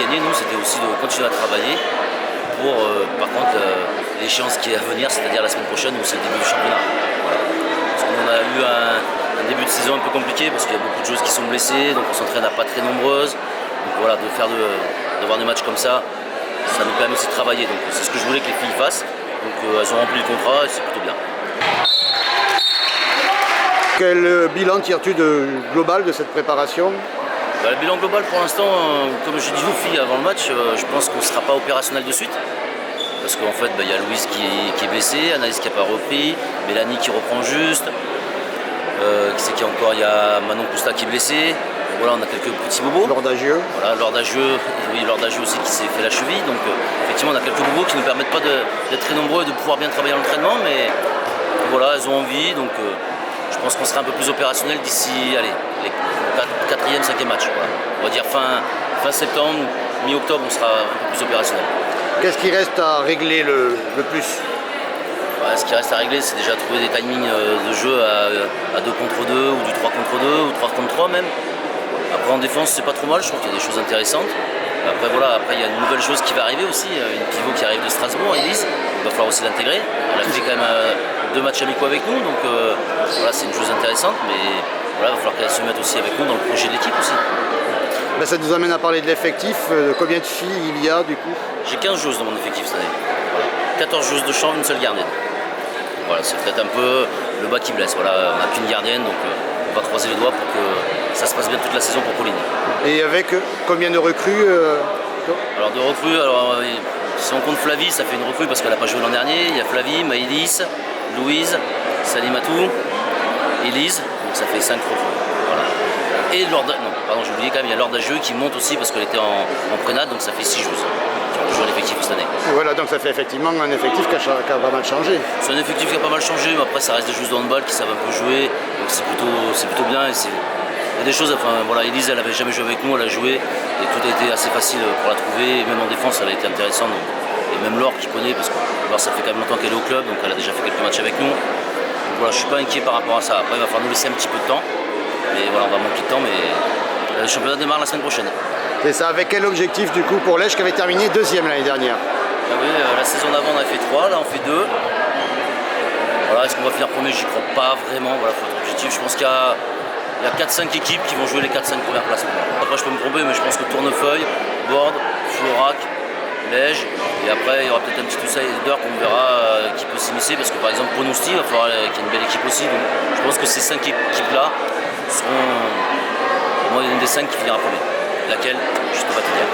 gagner, nous, c'était aussi de continuer à travailler pour, par contre, l'échéance qui est à venir, c'est-à-dire la semaine prochaine où c'est le début du championnat. Voilà. Parce qu'on a eu un début de saison un peu compliqué parce qu'il y a beaucoup de joueurs qui sont blessés, donc on s'entraîne à pas très nombreuses. Donc voilà, d'avoir des matchs comme ça nous permet aussi de travailler. Donc c'est ce que je voulais que les filles fassent. Donc elles ont rempli le contrat et c'est plutôt bien. Quel bilan tires-tu global de cette préparation? Le bilan global pour l'instant, comme j'ai dit aux filles avant le match, je pense qu'on ne sera pas opérationnel de suite. Parce qu'en fait, il y a Louise qui est blessée, Anaïs qui n'a pas repris, Mélanie qui reprend juste. Qui c'est qu'il y a encore? Il y a Manon Cousta qui est blessée. Donc voilà, on a quelques petits bobos. Laure Dagieux. Voilà, Laure Dagieux, oui, Laure Dagieux aussi qui s'est fait la cheville. Donc effectivement, on a quelques bobos qui ne nous permettent pas d'être très nombreux et de pouvoir bien travailler à l'entraînement. Mais voilà, elles ont envie. Donc je pense qu'on sera un peu plus opérationnel d'ici les 4e, 5e match. Voilà. On va dire fin septembre, mi-octobre, on sera un peu plus opérationnel. Qu'est-ce qui reste à régler le plus? Ce qui reste à régler, c'est déjà trouver des timings de jeu à 2 contre 2 ou du 3 contre 2 ou 3 contre 3 même. Après en défense, c'est pas trop mal, je trouve qu'il y a des choses intéressantes. Après voilà, il y a une nouvelle chose qui va arriver aussi, une pivot qui arrive de Strasbourg, Elise. Il va falloir aussi l'intégrer. Elle a fait quand même 2 matchs amicaux avec nous, donc voilà, c'est une chose intéressante, mais voilà, il va falloir qu'elle se mette aussi avec nous dans le projet de l'équipe aussi. Ben, ça nous amène à parler de l'effectif. Combien de filles il y a du coup? J'ai 15 joueuses dans mon effectif cette année. Voilà. 14 joueuses de champ, une seule gardienne. Voilà, c'est peut-être un peu le bas qui blesse. Voilà, on n'a qu'une gardienne, donc on va croiser les doigts pour que ça se passe bien toute la saison pour Pauline. Et avec combien de recrues Alors de recrues, si on compte Flavie, ça fait une recrue parce qu'elle n'a pas joué l'an dernier. Il y a Flavie, Maëlys, Louise, Salimatou, Élise, donc ça fait 5 recrues. Voilà. Et Laure, non, pardon, j'ai oublié quand même, il y a Laure Dagieux qui monte aussi parce qu'elle était en prénat, donc ça fait 6 joueuses qui ont joué l'effectif cette année. Et voilà, donc ça fait effectivement un effectif qui a pas mal changé. C'est un effectif qui a pas mal changé, mais après ça reste des joueuses de handball qui savent un peu jouer, donc c'est plutôt bien. Et il y a des choses, enfin voilà, Élise elle avait jamais joué avec nous, elle a joué et tout a été assez facile pour la trouver, et même en défense elle a été intéressante. Donc, et même Laure qui connaît, parce que Laure ça fait quand même longtemps qu'elle est au club, donc elle a déjà fait quelques matchs avec nous. Donc voilà, je suis pas inquiet par rapport à ça. Après il va falloir nous laisser un petit peu de temps, mais voilà, on va manquer de temps, mais le championnat démarre la semaine prochaine. Et ça, avec quel objectif du coup pour l'Èche qui avait terminé 2e l'année dernière? Ah oui, la saison d'avant on a fait 3, là on fait 2. Voilà, est-ce qu'on va finir premier? J'y crois pas vraiment, voilà, faut être objectif. Je pense qu'il y a 4-5 équipes qui vont jouer les 4-5 premières places. Après je peux me tromper, mais je pense que Tournefeuille, Borde, Florac, Lège, et après il y aura peut-être un petit outsider qu'on verra qui peut s'immiscer, parce que par exemple Ponosti, il va falloir qu'il y ait une belle équipe aussi. Donc je pense que ces 5 équipes-là seront au moins une des 5 qui finira premier. Laquelle, je ne peux pas te dire.